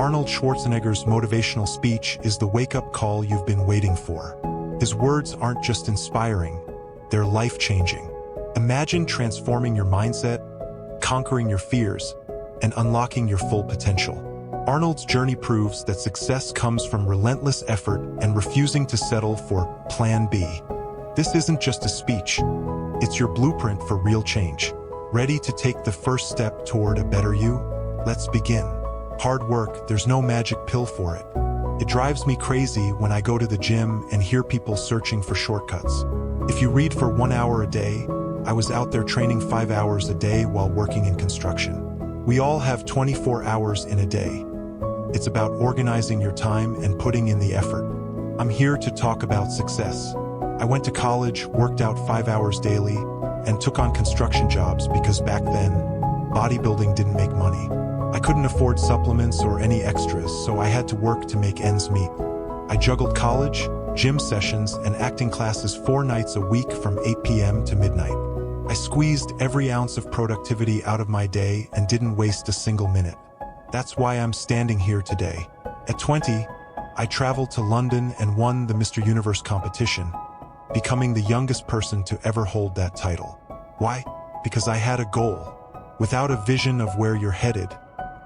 Arnold Schwarzenegger's motivational speech is the wake-up call you've been waiting for. His words aren't just inspiring, they're life-changing. Imagine transforming your mindset, conquering your fears, and unlocking your full potential. Arnold's journey proves that success comes from relentless effort and refusing to settle for Plan B. This isn't just a speech, it's your blueprint for real change. Ready to take the first step toward a better you? Let's begin. Hard work, there's no magic pill for it. It drives me crazy when I go to the gym and hear people searching for shortcuts. If you read for 1 hour a day, I was out there training 5 hours a day while working in construction. We all have 24 hours in a day. It's about organizing your time and putting in the effort. I'm here to talk about success. I went to college, worked out 5 hours daily, and took on construction jobs because back then, bodybuilding didn't make money. I couldn't afford supplements or any extras, so I had to work to make ends meet. I juggled college, gym sessions, and acting classes 4 nights a week from 8 p.m. to midnight. I squeezed every ounce of productivity out of my day and didn't waste a single minute. That's why I'm standing here today. At 20, I traveled to London and won the Mr. Universe competition, becoming the youngest person to ever hold that title. Why? Because I had a goal. Without a vision of where you're headed,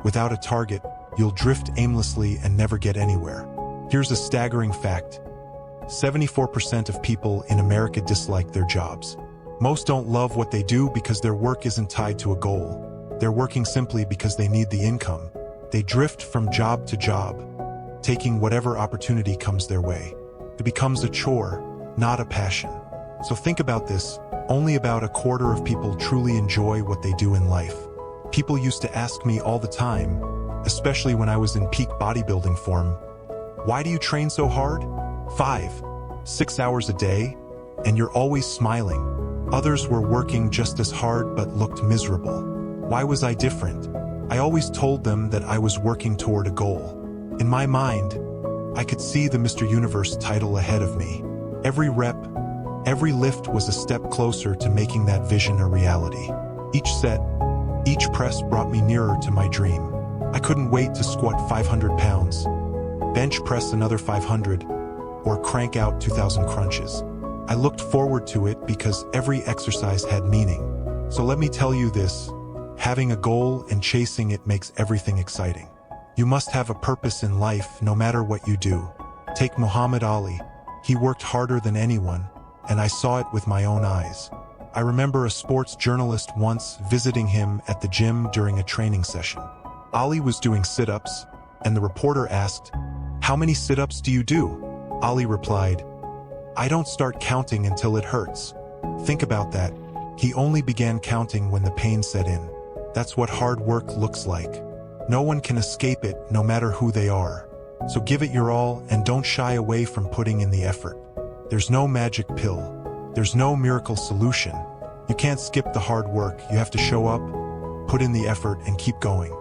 without a target, you'll drift aimlessly and never get anywhere. Here's a staggering fact. 74% of people in America dislike their jobs. Most don't love what they do because their work isn't tied to a goal. They're working simply because they need the income. They drift from job to job, taking whatever opportunity comes their way. It becomes a chore, not a passion. So think about this. Only about a quarter of people truly enjoy what they do in life. People used to ask me all the time, especially when I was in peak bodybuilding form, why do you train so hard? 5, 6 hours a day, and you're always smiling. Others were working just as hard but looked miserable. Why was I different? I always told them that I was working toward a goal. In my mind, I could see the Mr. Universe title ahead of me. Every rep, every lift was a step closer to making that vision a reality. Each set, each press brought me nearer to my dream. I couldn't wait to squat 500 pounds, bench press another 500, or crank out 2,000 crunches. I looked forward to it because every exercise had meaning. So let me tell you this, having a goal and chasing it makes everything exciting. You must have a purpose in life no matter what you do. Take Muhammad Ali. He worked harder than anyone, and I saw it with my own eyes. I remember a sports journalist once visiting him at the gym during a training session. Ali was doing sit-ups, and the reporter asked, "How many sit-ups do you do?" Ali replied, "I don't start counting until it hurts." Think about that. He only began counting when the pain set in. That's what hard work looks like. No one can escape it, no matter who they are. So give it your all and don't shy away from putting in the effort. There's no magic pill. There's no miracle solution. You can't skip the hard work. You have to show up, put in the effort, and keep going.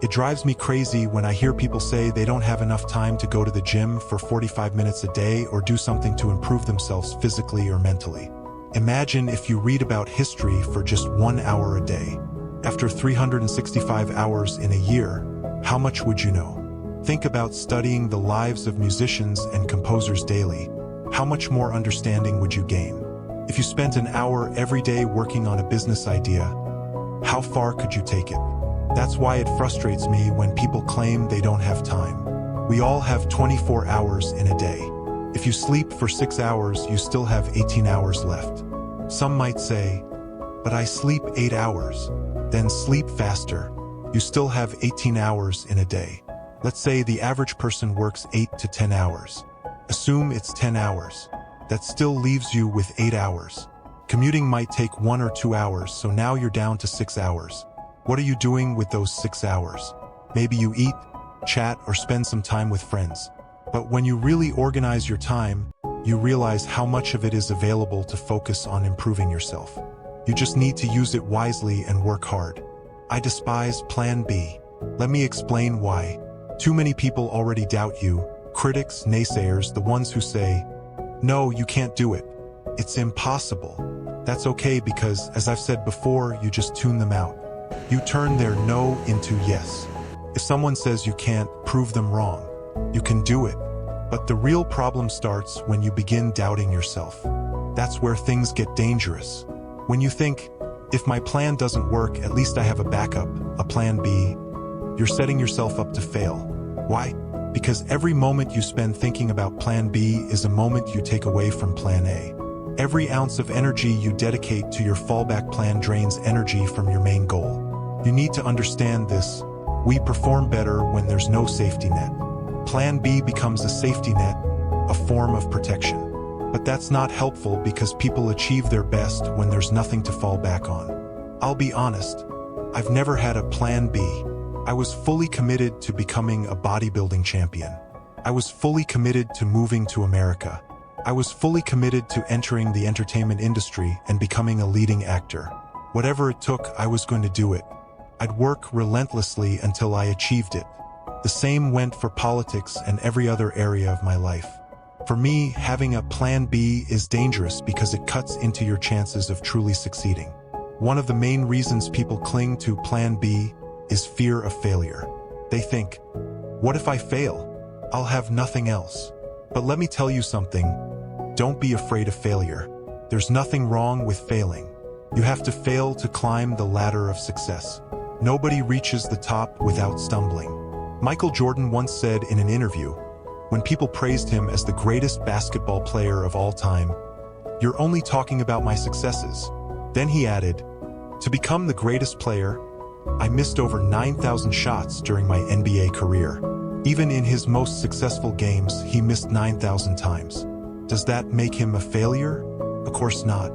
It drives me crazy when I hear people say they don't have enough time to go to the gym for 45 minutes a day or do something to improve themselves physically or mentally. Imagine if you read about history for just 1 hour a day. After 365 hours in a year, how much would you know? Think about studying the lives of musicians and composers daily. How much more understanding would you gain? If you spent an hour every day working on a business idea, how far could you take it? That's why it frustrates me when people claim they don't have time. We all have 24 hours in a day. If you sleep for 6 hours, you still have 18 hours left. Some might say, "But I sleep 8 hours." Then sleep faster. You still have 18 hours in a day. Let's say the average person works 8 to 10 hours. Assume it's 10 hours. That still leaves you with 8 hours. Commuting might take 1 or 2 hours, so now you're down to 6 hours. What are you doing with those 6 hours? Maybe you eat, chat, or spend some time with friends. But when you really organize your time, you realize how much of it is available to focus on improving yourself. You just need to use it wisely and work hard. I despise Plan B. Let me explain why. Too many people already doubt you. Critics, naysayers, the ones who say, "No, you can't do it. It's impossible." That's okay because, as I've said before, you just tune them out. You turn their no into yes. If someone says you can't, prove them wrong. You can do it. But the real problem starts when you begin doubting yourself. That's where things get dangerous. When you think, if my plan doesn't work, at least I have a backup, a plan B, you're setting yourself up to fail. Why? Because every moment you spend thinking about plan B is a moment you take away from plan A. Every ounce of energy you dedicate to your fallback plan drains energy from your main goal. You need to understand this. We perform better when there's no safety net. Plan B becomes a safety net, a form of protection. But that's not helpful because people achieve their best when there's nothing to fall back on. I'll be honest, I've never had a plan B. I was fully committed to becoming a bodybuilding champion. I was fully committed to moving to America. I was fully committed to entering the entertainment industry and becoming a leading actor. Whatever it took, I was going to do it. I'd work relentlessly until I achieved it. The same went for politics and every other area of my life. For me, having a plan B is dangerous because it cuts into your chances of truly succeeding. One of the main reasons people cling to plan B is fear of failure. They think, what if I fail? I'll have nothing else. But let me tell you something. Don't be afraid of failure. There's nothing wrong with failing. You have to fail to climb the ladder of success. Nobody reaches the top without stumbling. Michael Jordan once said in an interview, when people praised him as the greatest basketball player of all time, "You're only talking about my successes." Then he added, "To become the greatest player, I missed over 9,000 shots during my NBA career. Even in his most successful games, he missed 9,000 times. Does that make him a failure? Of course not.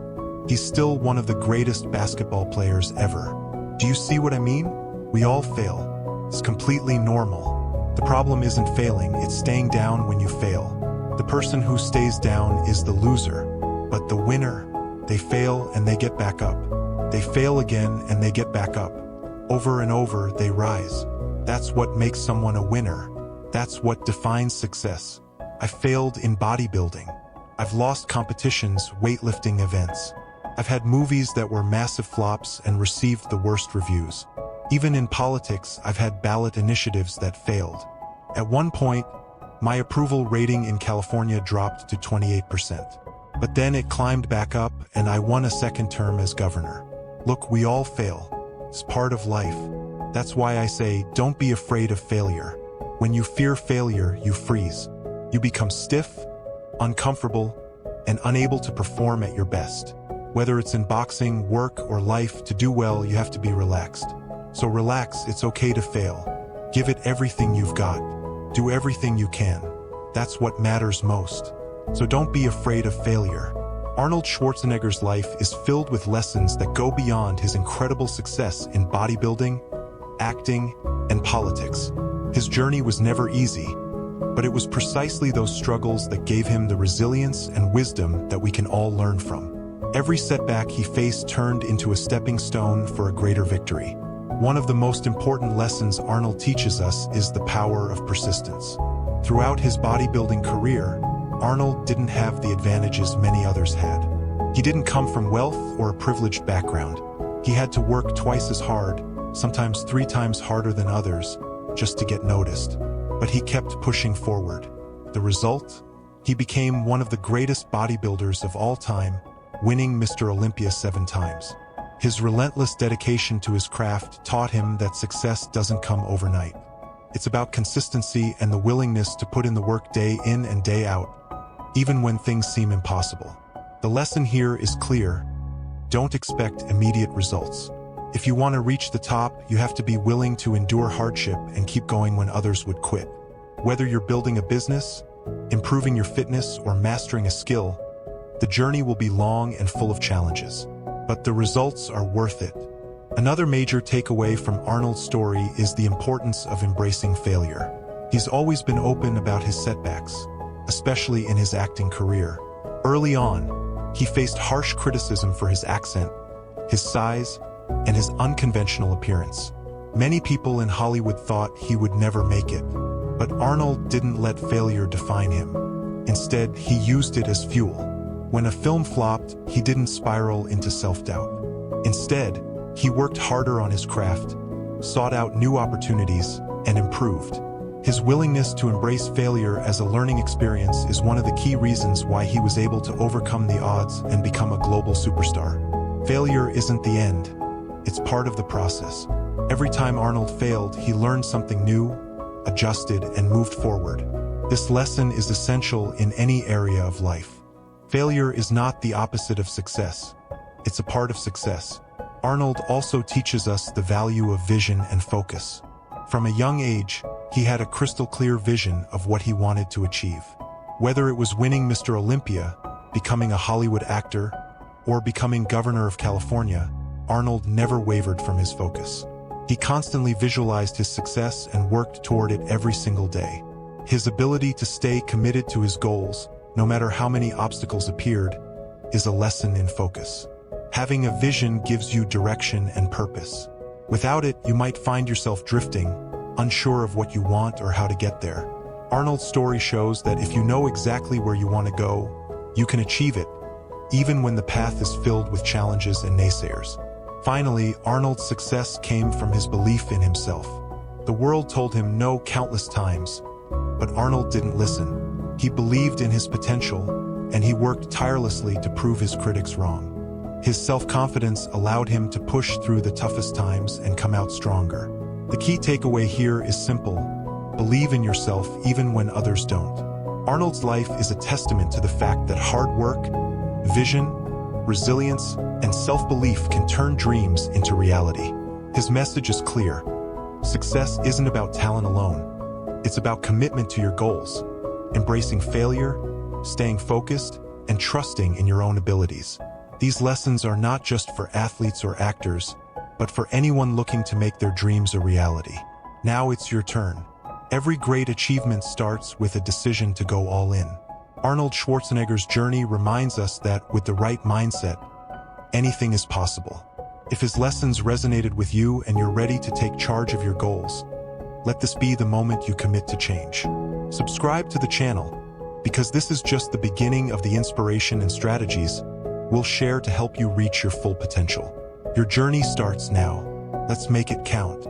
He's still one of the greatest basketball players ever. Do you see what I mean? We all fail. It's completely normal. The problem isn't failing, it's staying down when you fail. The person who stays down is the loser. But the winner, they fail and they get back up. They fail again and they get back up. Over and over, they rise. That's what makes someone a winner. That's what defines success. I failed in bodybuilding. I've lost competitions, weightlifting events. I've had movies that were massive flops and received the worst reviews. Even in politics, I've had ballot initiatives that failed. At one point, my approval rating in California dropped to 28%. But then it climbed back up and I won a second term as governor. Look, we all fail. It's part of life. That's why I say, don't be afraid of failure. When you fear failure, you freeze. You become stiff, uncomfortable, and unable to perform at your best. Whether it's in boxing, work, or life, to do well, you have to be relaxed. So relax, it's okay to fail. Give it everything you've got. Do everything you can. That's what matters most. So don't be afraid of failure. Arnold Schwarzenegger's life is filled with lessons that go beyond his incredible success in bodybuilding, acting, and politics. His journey was never easy, but it was precisely those struggles that gave him the resilience and wisdom that we can all learn from. Every setback he faced turned into a stepping stone for a greater victory. One of the most important lessons Arnold teaches us is the power of persistence. Throughout his bodybuilding career, Arnold didn't have the advantages many others had. He didn't come from wealth or a privileged background. He had to work twice as hard, sometimes 3 times harder than others, just to get noticed. But he kept pushing forward. The result? He became one of the greatest bodybuilders of all time, winning Mr. Olympia 7 times. His relentless dedication to his craft taught him that success doesn't come overnight. It's about consistency and the willingness to put in the work day in and day out, even when things seem impossible. The lesson here is clear. Don't expect immediate results. If you want to reach the top, you have to be willing to endure hardship and keep going when others would quit. Whether you're building a business, improving your fitness, or mastering a skill, the journey will be long and full of challenges. But the results are worth it. Another major takeaway from Arnold's story is the importance of embracing failure. He's always been open about his setbacks, especially in his acting career. Early on, he faced harsh criticism for his accent, his size, and his unconventional appearance. Many people in Hollywood thought he would never make it. But Arnold didn't let failure define him. Instead, he used it as fuel. When a film flopped, he didn't spiral into self-doubt. Instead, he worked harder on his craft, sought out new opportunities, and improved. His willingness to embrace failure as a learning experience is one of the key reasons why he was able to overcome the odds and become a global superstar. Failure isn't the end. It's part of the process. Every time Arnold failed, he learned something new, adjusted, and moved forward. This lesson is essential in any area of life. Failure is not the opposite of success. It's a part of success. Arnold also teaches us the value of vision and focus. From a young age, he had a crystal-clear vision of what he wanted to achieve. Whether it was winning Mr. Olympia, becoming a Hollywood actor, or becoming governor of California, Arnold never wavered from his focus. He constantly visualized his success and worked toward it every single day. His ability to stay committed to his goals, no matter how many obstacles appeared, is a lesson in focus. Having a vision gives you direction and purpose. Without it, you might find yourself drifting, unsure of what you want or how to get there. Arnold's story shows that if you know exactly where you want to go, you can achieve it, even when the path is filled with challenges and naysayers. Finally, Arnold's success came from his belief in himself. The world told him no countless times, but Arnold didn't listen. He believed in his potential, and he worked tirelessly to prove his critics wrong. His self-confidence allowed him to push through the toughest times and come out stronger. The key takeaway here is simple: believe in yourself even when others don't. Arnold's life is a testament to the fact that hard work, vision, resilience, and self-belief can turn dreams into reality. His message is clear. Success isn't about talent alone. It's about commitment to your goals, embracing failure, staying focused, and trusting in your own abilities. These lessons are not just for athletes or actors, but for anyone looking to make their dreams a reality. Now it's your turn. Every great achievement starts with a decision to go all in. Arnold Schwarzenegger's journey reminds us that with the right mindset, anything is possible. If his lessons resonated with you and you're ready to take charge of your goals, let this be the moment you commit to change. Subscribe to the channel, because this is just the beginning of the inspiration and strategies we'll share to help you reach your full potential. Your journey starts now. Let's make it count.